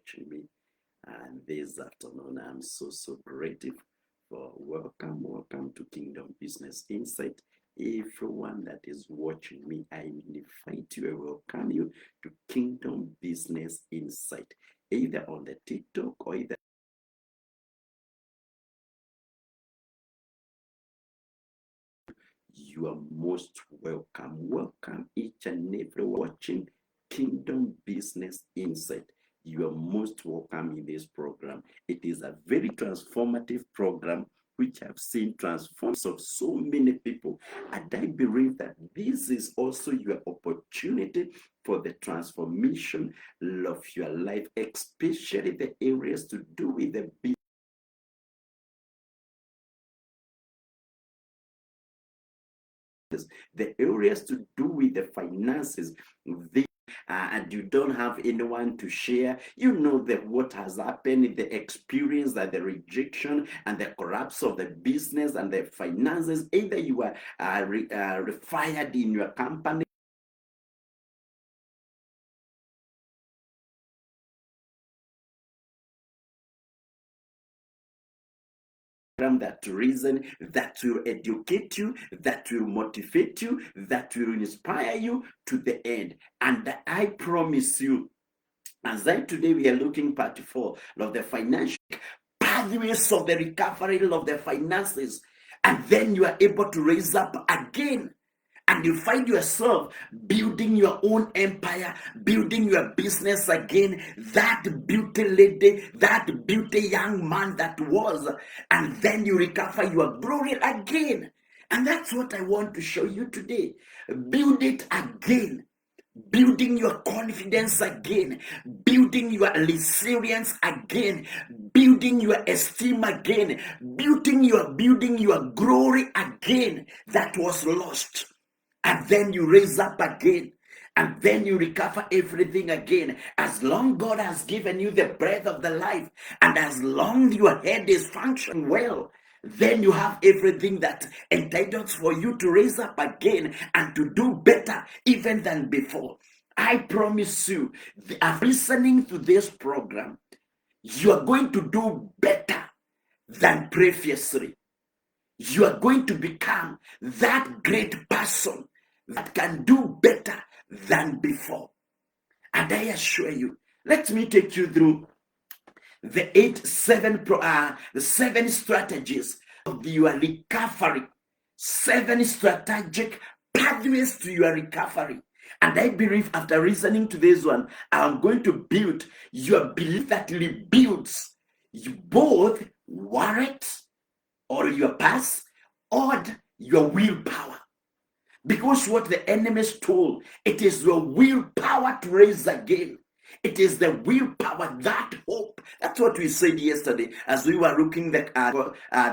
watching me. And this afternoon, I'm so grateful for welcome to Kingdom Business Insight. Everyone that is watching me, I invite you, I welcome you to Kingdom Business Insight, either on the TikTok or either you are most welcome. Welcome each and every watching Kingdom Business Insight. You are most welcome in this program. It is a very transformative program which I've seen transforms of so many people. And I believe that this is also your opportunity for the transformation of your life, especially the areas to do with the business. The areas to do with the finances, and you don't have anyone to share, you know that what has happened, the experience, that the rejection and the collapse of the business and the finances, either you are fired in your company, that reason, that will educate you, that will motivate you, that will inspire you to the end. And I promise you, as today we are looking part 4 of the financial pathways of the recovery of the finances, and then you are able to raise up again. And you find yourself building your own empire, building your business again. That beauty lady, that beauty young man that was, and then you recover your glory again. And that's what I want to show you today. Build it again. Building your confidence again, building your resilience again, building your esteem again, building your glory again that was lost. And then you raise up again, and then you recover everything again. As long God has given you the breath of the life, and as long your head is functioning well, then you have everything that entitles for you to raise up again and to do better even than before. I promise you, after listening to this program, you are going to do better than previously. You are going to become that great person that can do better than before. And I assure you, let me take you through the 7 strategies of your recovery, 7 strategic pathways to your recovery. And I believe after listening to this one, I'm going to build your belief that rebuilds both worries or your past or your willpower. Because what the enemy stole, it is your willpower to raise again. It is the willpower, that hope. That's what we said yesterday as we were looking at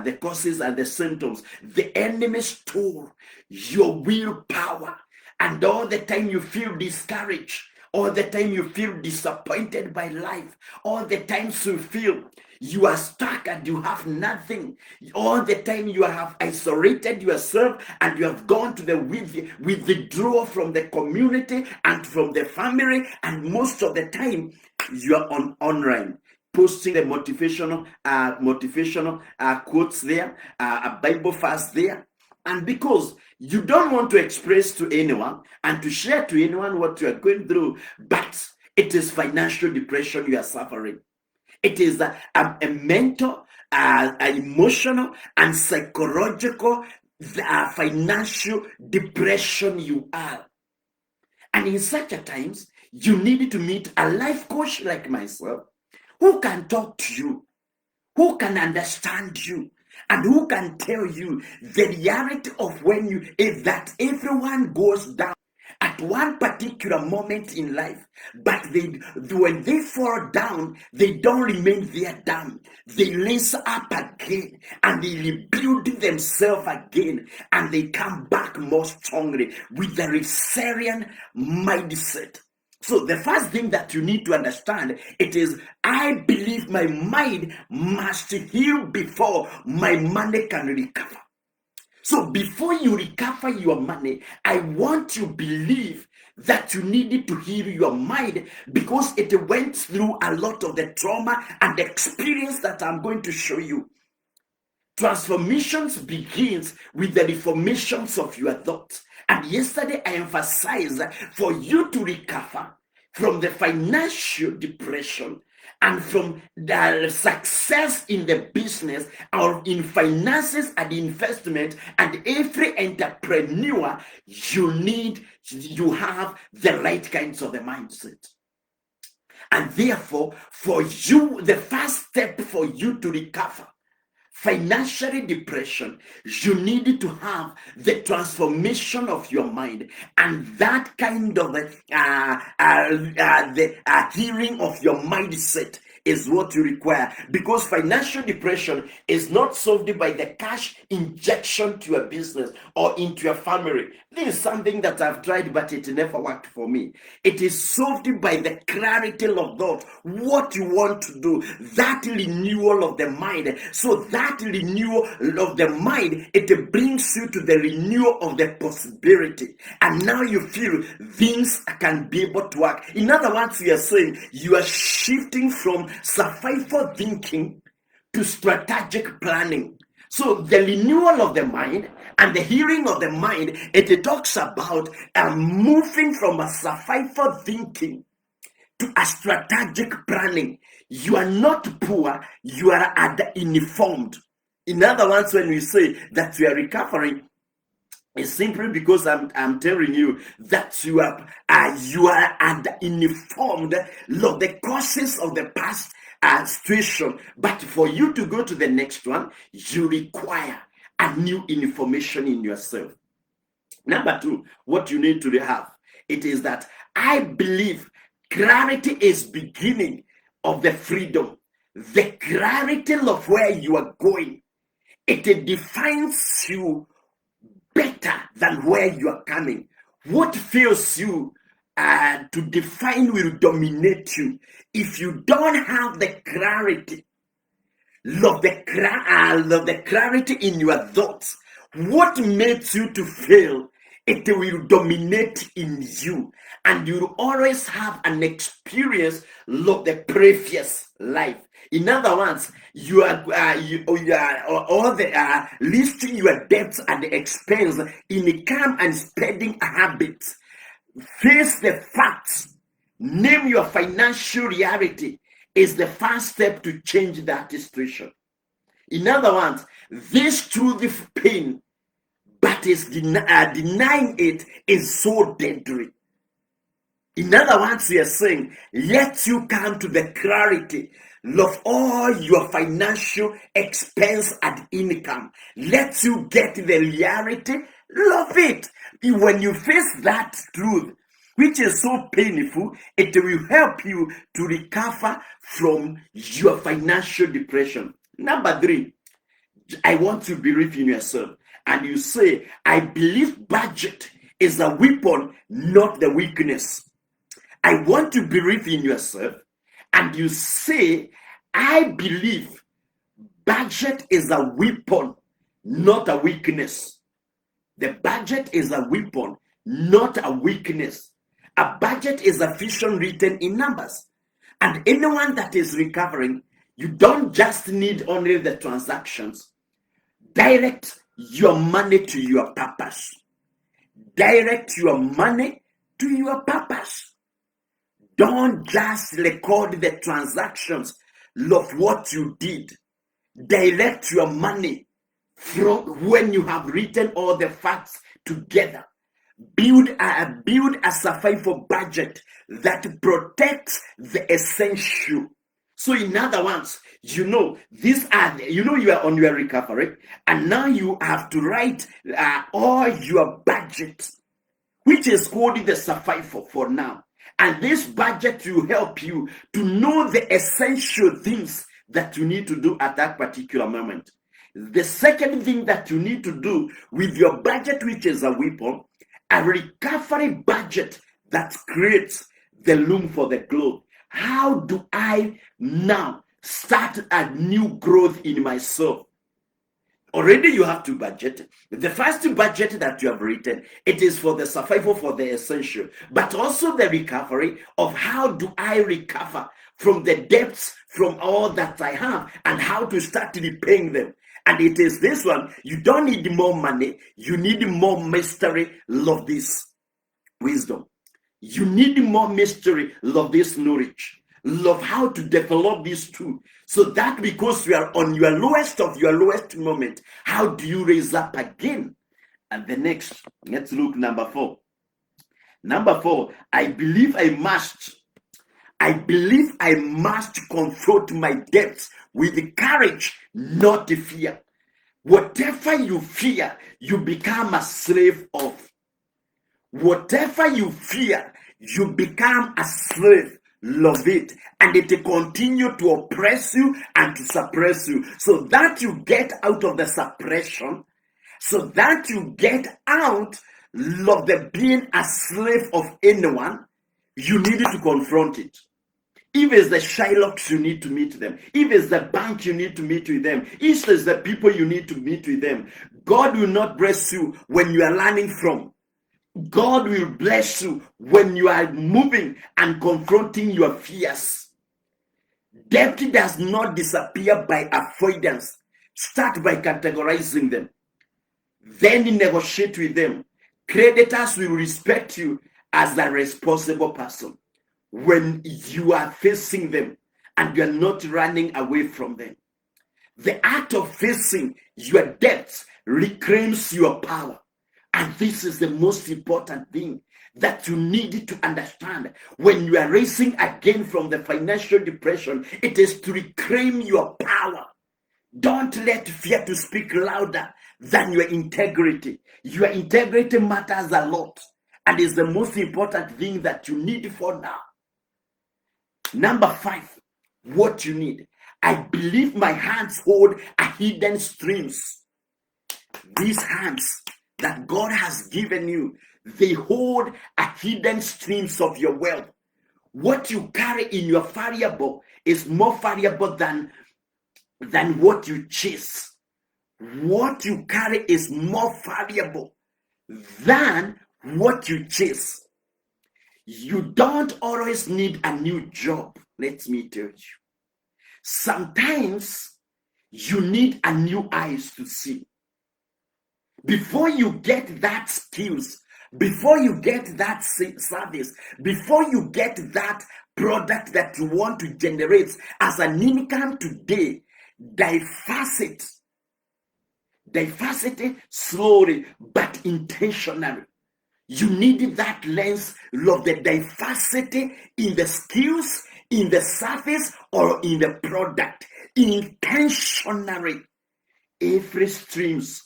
the causes and the symptoms. The enemy stole your willpower. And all the time you feel discouraged, all the time you feel disappointed by life, all the times you feel you are stuck and you have nothing, all the time you have isolated yourself and you have gone to the withdrawal from the community and from the family, and most of the time you are online posting the motivational quotes there, a Bible verse there. And because you don't want to express to anyone and to share to anyone what you are going through, but it is financial depression you are suffering. It is a mental, emotional, and psychological financial depression you are. And in such a times, you need to meet a life coach like myself who can talk to you, who can understand you, and who can tell you the reality of that everyone goes down at one particular moment in life, but when they fall down, they don't remain there down. They raise up again and they rebuild themselves again, and they come back more strongly with the resilient mindset. So the first thing that you need to understand, it is, I believe my mind must heal before my money can recover. So before you recover your money, I want you to believe that you needed to heal your mind because it went through a lot of the trauma and the experience that I'm going to show you. Transformations begins with the reformations of your thoughts. And yesterday I emphasized for you to recover from the financial depression and from the success in the business or in finances and investment, and every entrepreneur, you have the right kinds of the mindset. And therefore, for you, the first step for you to recover financially depression, you need to have the transformation of your mind, and that kind of the healing of your mindset is what you require, because financial depression is not solved by the cash injection to a business or into your family. This is something that I've tried, but it never worked for me. It is solved by the clarity of thought, what you want to do, that renewal of the mind. So that renewal of the mind, it brings you to the renewal of the possibility, and now you feel things can be able to work. In other words, we are saying you are shifting from survival thinking to strategic planning. So the renewal of the mind and the healing of the mind, it talks about moving from a survival thinking to a strategic planning. You are not poor, you are informed. In other words, when we say that we are recovering, it's simply because I'm telling you that you are informed of the causes of the past situation. But for you to go to the next one, you require a new information in yourself. Number two, what you need to have, it is that I believe clarity is beginning of the freedom. The clarity of where you are going, it defines you better than where you are coming. What fails you to define will dominate you. If you don't have the clarity, love the clarity in your thoughts, what makes you to fail, it will dominate in you, and you will always have an experience of the previous life. In other words, you are all the listing your debts and expense in income and spending habits. Face the facts. Name your financial reality is the first step to change that situation. In other words, this truth pain, but is denying it is so deadly. In other words, we are saying, let you come to the clarity of all your financial expense and income. Let you get the reality of it. When you face that truth, which is so painful, it will help you to recover from your financial depression. Number three, I want to believe in yourself. And you say, I believe budget is a weapon, not the weakness. I want to believe in yourself, and you say, I believe budget is a weapon, not a weakness. The budget is a weapon, not a weakness. A budget is a vision written in numbers. And anyone that is recovering, you don't just need only the transactions. Direct your money to your purpose. Direct your money to your purpose. Don't just record the transactions of what you did. Direct your money from when you have written all the facts together. Build a survival budget that protects the essential. So in other words, you are on your recovery, and now you have to write all your budget, which is called the survival for now. And this budget will help you to know the essential things that you need to do at that particular moment. The second thing that you need to do with your budget, which is a weapon, a recovery budget that creates the room for the growth. How do I now start a new growth in myself? Already you have to budget. The first budget that you have written, it is for the survival, for the essential, but also the recovery of how do I recover from the debts, from all that I have, and how to start repaying them. And it is this one, you don't need more money, you need more mystery, love this wisdom. You need more mystery, love this knowledge. Love how to develop these two. So that because you are on your lowest of your lowest moment, how do you raise up again? And the next, let's look number 4. Number 4, I believe I must confront my debts with courage, not fear. Whatever you fear, you become a slave of. Whatever you fear, you become a slave. Love it, and it will continue to oppress you and to suppress you, so that you get out of the suppression, so that you get out of the being a slave of anyone. You need to confront it. If it's the Shylocks, you need to meet them. If it's the bank, you need to meet with them. If it's the people, you need to meet with them. God will not bless you when you are learning from. God will bless you when you are moving and confronting your fears. Debt does not disappear by avoidance. Start by categorizing them. Then negotiate with them. Creditors will respect you as a responsible person when you are facing them and you are not running away from them. The act of facing your debts reclaims your power. And this is the most important thing that you need to understand. When you are raising again from the financial depression, it is to reclaim your power. Don't let fear to speak louder than your integrity. Your integrity matters a lot and is the most important thing that you need for now. Number 5, what you need. I believe my hands hold a hidden streams. These hands that God has given you, they hold a hidden streams of your wealth. What you carry in your variable is more variable than what you chase. What you carry is more valuable than what you chase. You don't always need a new job. Let me tell you. Sometimes you need a new eyes to see. Before you get that skills, before you get that service, before you get that product that you want to generate as an income today, diversity slowly but intentionally. You need that lens of the diversity in the skills, in the service, or in the product. Intentionally, every streams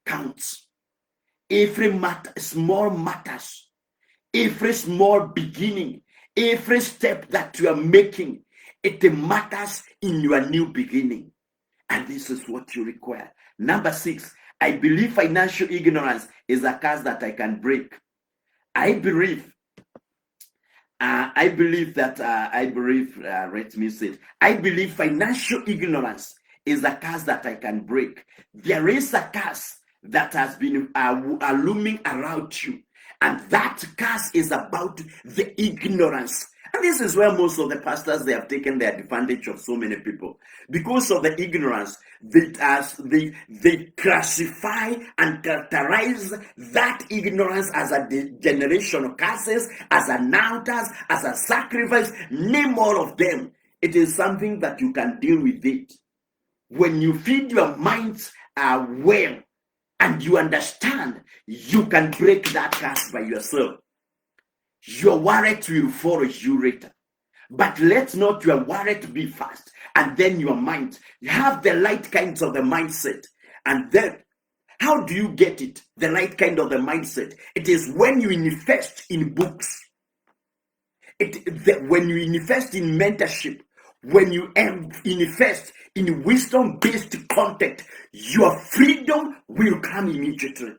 counts. Every small matters. Every small beginning, every step that you are making, it matters in your new beginning. And this is what you require. Number 6, I believe financial ignorance is a curse that I can break. I believe financial ignorance is a curse that I can break. There is a curse that has been looming around you, and that curse is about the ignorance. And this is where most of the pastors, they have taken the advantage of so many people. Because of the ignorance, they classify and characterize that ignorance as a generational curses, as an altars, as a sacrifice, name all of them. It is something that you can deal with it. When you feed your minds well, and you understand, you can break that curse by yourself. Your wallet will follow you later. But let not your wallet be fast, and then your mind. You have the right kinds of the mindset. And then, how do you get it? The right kind of the mindset. It is when you invest in books. When you invest in mentorship, when you invest in wisdom-based content, your freedom will come immediately.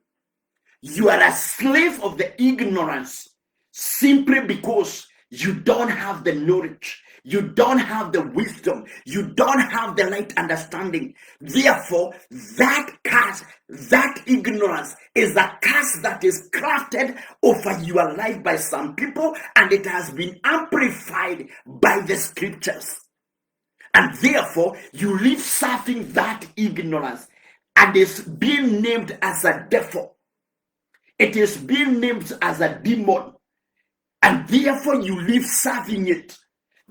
You are a slave of the ignorance simply because you don't have the knowledge. You don't have the wisdom. You don't have the right understanding. Therefore, that curse, that ignorance is a curse that is crafted over your life by some people, and it has been amplified by the scriptures. And therefore, you live serving that ignorance, and it's being named as a devil. It is being named as a demon, and therefore you live serving it.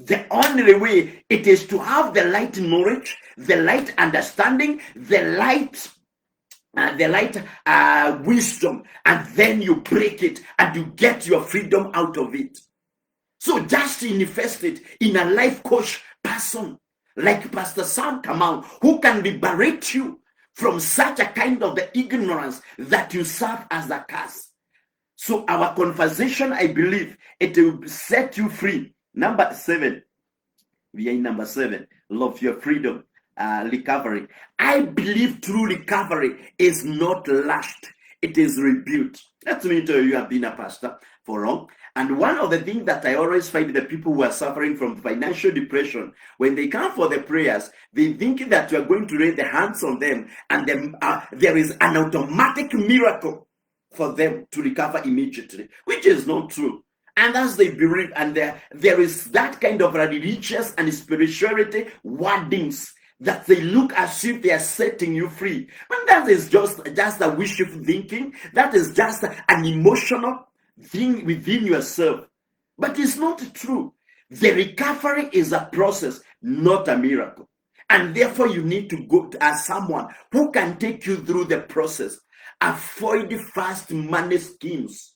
The only way it is to have the light knowledge, the light understanding, the light wisdom, and then you break it and you get your freedom out of it. So just invest it in a life coach person like Pastor Sam Kamau, who can liberate you from such a kind of the ignorance that you serve as a curse. So our conversation, I believe, it will set you free. Number 7, we are in number 7, love your freedom, recovery. I believe true recovery is not lust, it is rebuilt. Let me tell you, have been a pastor for long. And one of the things that I always find the people who are suffering from financial depression, when they come for the prayers, they think that you are going to lay the hands on them, and then, there is an automatic miracle for them to recover immediately, which is not true. And as they believe, and there is that kind of religious and spirituality wordings that they look as if they are setting you free. And that is just a wishful thinking. That is just an emotional thing within yourself. But it's not true. The recovery is a process, not a miracle. And therefore, you need to go to someone who can take you through the process. Avoid fast money schemes,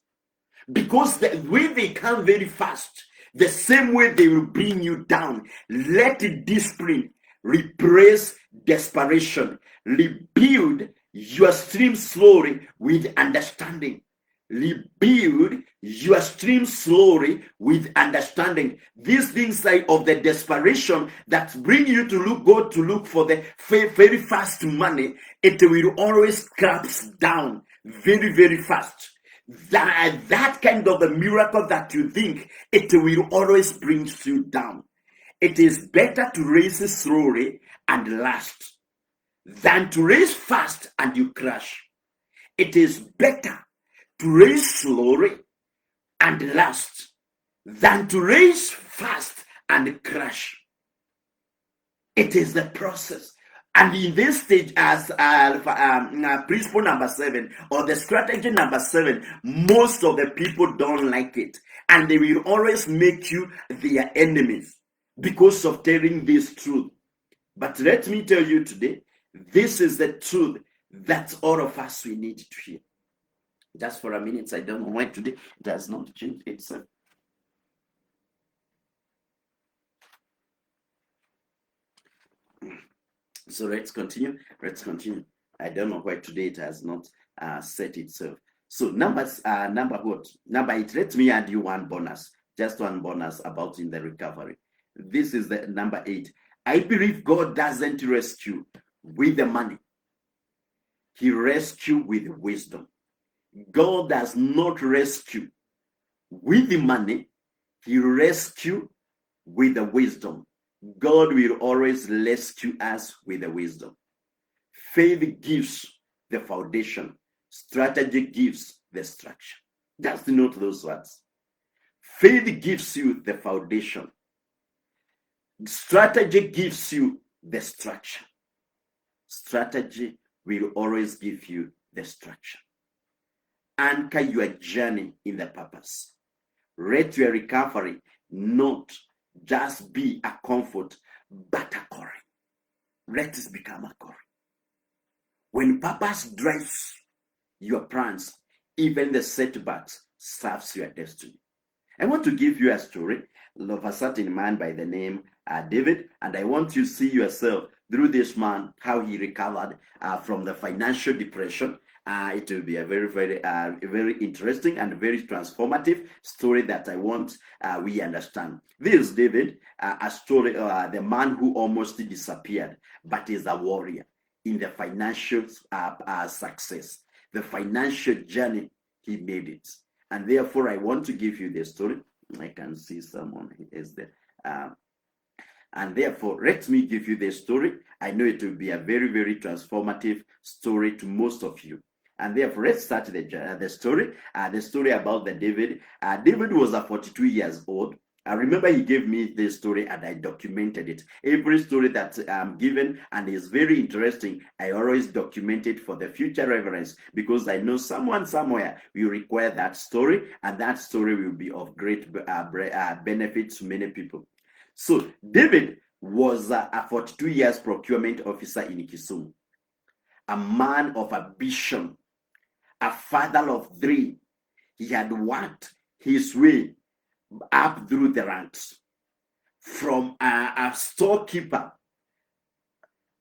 because the way they come very fast, the same way they will bring you down. Let discipline replace desperation. Rebuild your stream slowly with understanding. Rebuild your stream slowly with understanding. These things like of the desperation that bring you to go to look for the very fast money, it will always collapse down very, very fast. That kind of a miracle that you think, it will always bring you down. It is better to raise slowly and last than to raise fast and you crash. It is better to raise slowly and last than to raise fast and crash. It is the process. And in this stage, as principle number 7 or the strategy number 7, most of the people don't like it, and they will always make you their enemies because of telling this truth. But let me tell you today, this is the truth that all of us we need to hear. Just for a minute, I don't know why today it has not changed itself. So let's continue. I don't know why today it has not set itself. So number 8. Let me add you one bonus, just one bonus about in the recovery. This is the number 8. I believe God doesn't rescue with the money. He rescues with wisdom. God does not rescue with the money. He rescues with the wisdom. God will always rescue us with the wisdom. Faith gives the foundation. Strategy gives the structure. Just note those words. Faith gives you the foundation. Strategy gives you the structure. Strategy will always give you the structure. Anchor your journey in the purpose. Let your recovery not just be a comfort, but a calling. Let it become a calling. When purpose drives your plans, even the setbacks serves your destiny. I want to give you a story of a certain man by the name David, and I want you to see yourself through this man, how he recovered from the financial depression. It will be a very, very interesting and very transformative story that I want we understand. This is David, a story, the man who almost disappeared, but is a warrior in the financial success, the financial journey. He made it, and therefore I want to give you the story. I can see someone is there. And therefore, let me give you the story. I know it will be a very, very transformative story to most of you. And therefore, let's start the story. The story about the David. David was 42 years old. I remember he gave me this story and I documented it. Every story that I'm given and is very interesting, I always document it for the future reference because I know someone somewhere will require that story and that story will be of great benefit to many people. So David was a 42 years procurement officer in Kisumu, a man of ambition, a father of three. He had worked his way up through the ranks from a storekeeper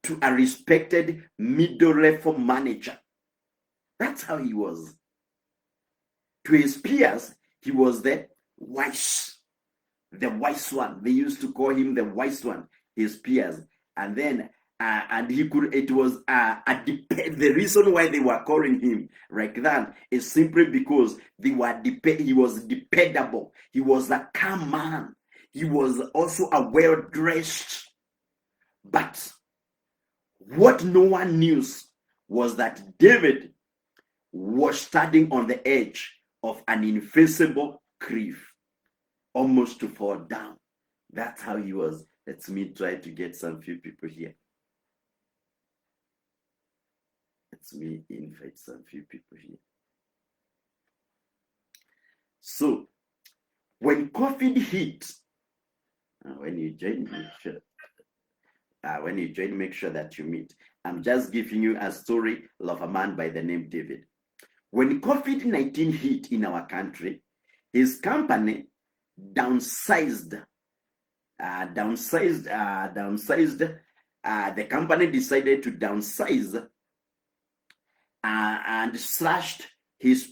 to a respected middle-level manager. That's how he was. To his peers, he was the wise one. They used to call him the wise one, his peers. And then and he could, it was the reason why they were calling him like that is simply because he was dependable. He was a calm man. He was also a well-dressed. But what no one knew was that David was standing on the edge of an invincible cliff, almost to fall down. That's how he was. Let me try to get some few people here. Let me invite some few people here. So, when COVID hit, when you join, make sure that you meet. I'm just giving you a story of a man by the name David. When COVID-19 hit in our country, his company downsized. The company decided to downsize and slashed his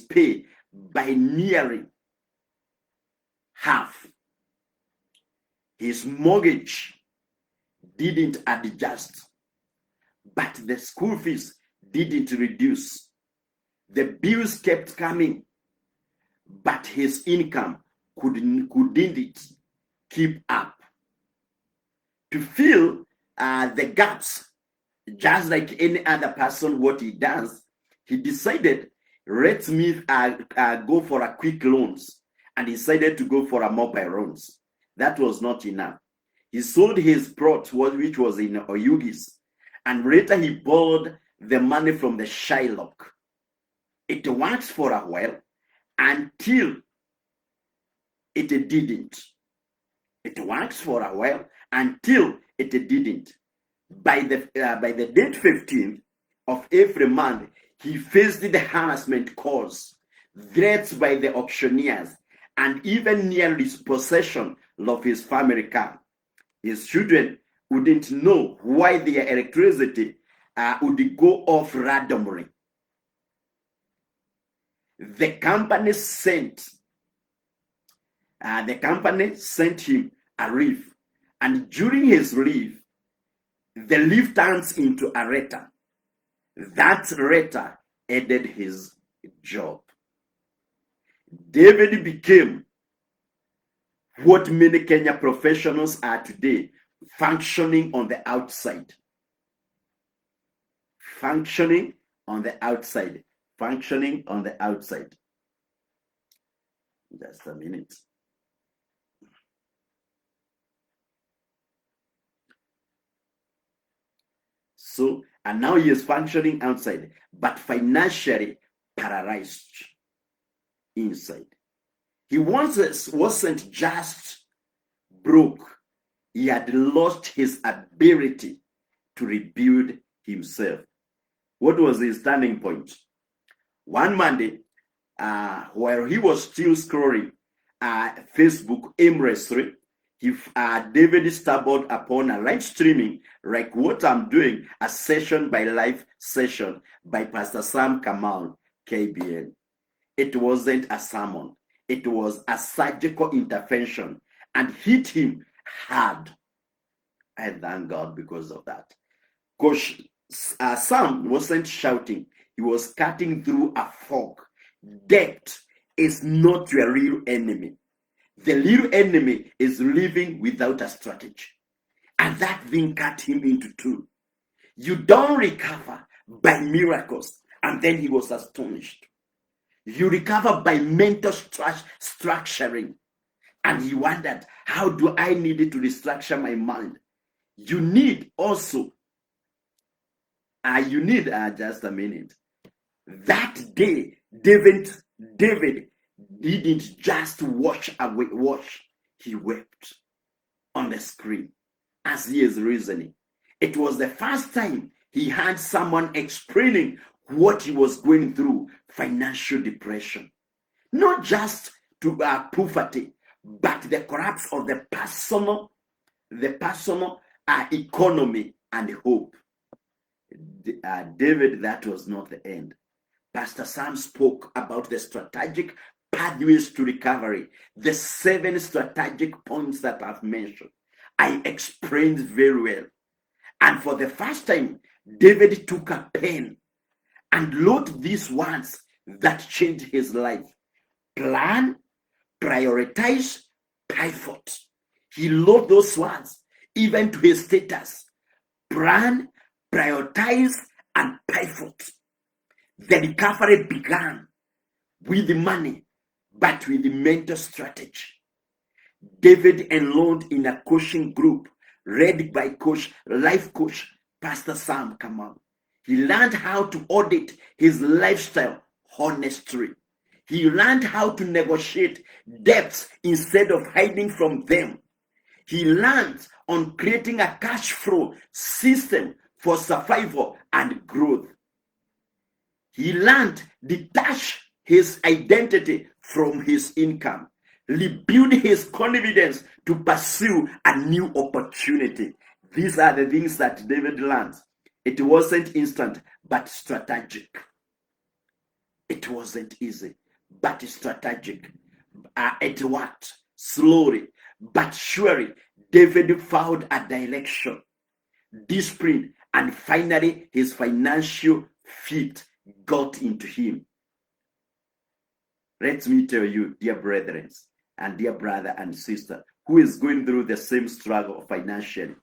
pay by nearly half. His mortgage didn't adjust, but the school fees didn't reduce. The bills kept coming, but his income couldn't keep up. To fill the gaps, just like any other person, what he does, he decided, let me go for a quick loans, and decided to go for a mobile loans. That was not enough. He sold his plot, which was in Oyugis, and later he borrowed the money from the Shylock. It worked for a while until it didn't. It worked for a while until it didn't. By the date 15th of every month, he faced the harassment calls, threats by the auctioneers, and even near his possession of his family car. His children wouldn't know why their electricity would go off randomly. The company sent him a leave, and during his leave, the leave turns into a letter. That letter ended his job. David became what many Kenya professionals are today, functioning on the outside. Functioning on the outside. Functioning on the outside. Just a minute. So, and now he is functioning outside, but financially paralyzed inside. He wasn't just broke. He had lost his ability to rebuild himself. What was his turning point? One Monday, while he was still scrolling Facebook aimlessly, David stumbled upon a live streaming like what I'm doing, a session by live session by Pastor Kamau Kbn. It wasn't a sermon. It was a surgical intervention and hit him hard. I thank God because of that. Because Sam wasn't shouting. He was cutting through a fog. Debt is not your real enemy. The little enemy is living without a strategy. And that thing cut him into two. You don't recover by miracles. And then he was astonished. You recover by mental structuring. And he wondered, how do I need to restructure my mind? You need also, just a minute. That day, David didn't just wash. He wept on the screen as he is reasoning. It was the first time he had someone explaining what he was going through, financial depression. Not just to poverty, but the collapse of the personal economy and hope. David, that was not the end. Pastor Sam spoke about the strategic pathways to recovery, the 7 strategic points that I've mentioned. I explained very well. And for the first time, David took a pen and wrote these words that changed his life. Plan, prioritize, pivot. He wrote those words even to his status. Plan, prioritize, and pivot. The recovery began with the money, but with the mental strategy. David enrolled in a coaching group led by life coach, Pastor Sam Kamau. He learned how to audit his lifestyle honestly. He learned how to negotiate debts instead of hiding from them. He learned on creating a cash flow system for survival and growth. He learned detach his identity from his income, rebuild his confidence to pursue a new opportunity. These are the things that David learned. It wasn't instant, but strategic. It wasn't easy, but strategic. It worked slowly, but surely. David found a direction, discipline, and finally his financial feet got into him. Let me tell you, dear brethren and dear brother and sister, who is going through the same struggle financially.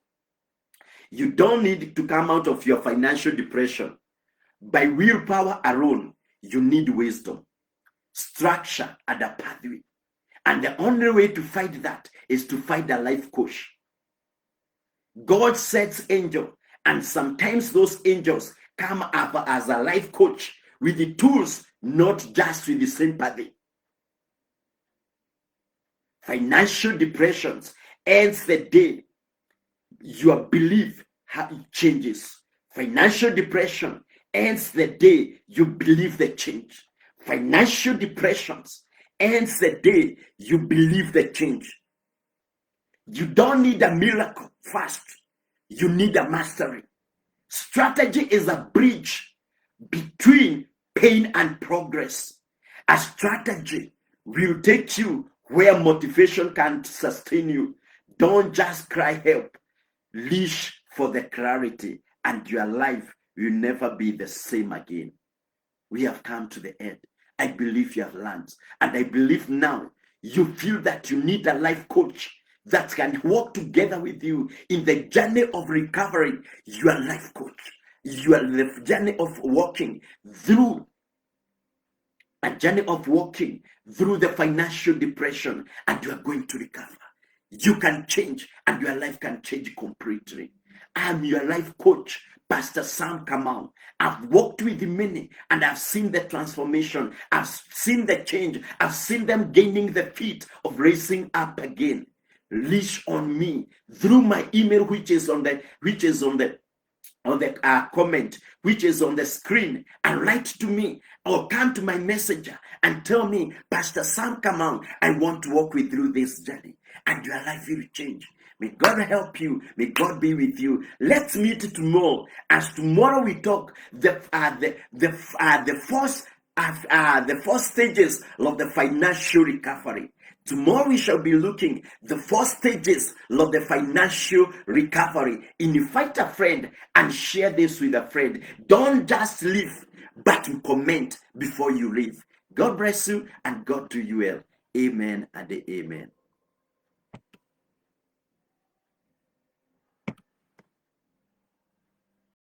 You don't need to come out of your financial depression by willpower alone. You need wisdom, structure, and a pathway. And the only way to fight that is to find a life coach. God sets angels, and sometimes those angels come up as a life coach with the tools, not just with the sympathy. Financial depressions ends the day your belief changes. Financial depression ends the day you believe the change. Financial depressions ends the day you believe the change. You don't need a miracle first. You need a mastery. Strategy is a bridge between pain and progress. A strategy will take you where motivation can't sustain you. Don't just cry help. Reach for the clarity, and your life will never be the same again. We have come to the end. I believe you have learned. And I believe now you feel that you need a life coach that can walk together with you in the journey of recovery. Your life coach. You are the journey of walking through the financial depression, and you are going to recover. You can change, and your life can change completely. I'm your life coach, Pastor Sam Kamau. I've walked with many, and I've seen the transformation. I've seen the change. I've seen them gaining the feat of raising up again. Reach on me through my email, which is on the comment, which is on the screen, and write to me or come to my messenger and tell me, Pastor Sam Kamau, I want to walk with you this journey, and your life will change. May God help you. May God be with you. Let's meet tomorrow. As tomorrow we talk the first stages of the financial recovery. Tomorrow we shall be looking the 4 stages of the financial recovery. Invite a friend and share this with a friend. Don't just leave, but comment before you leave. God bless you and God do you well. Amen and amen.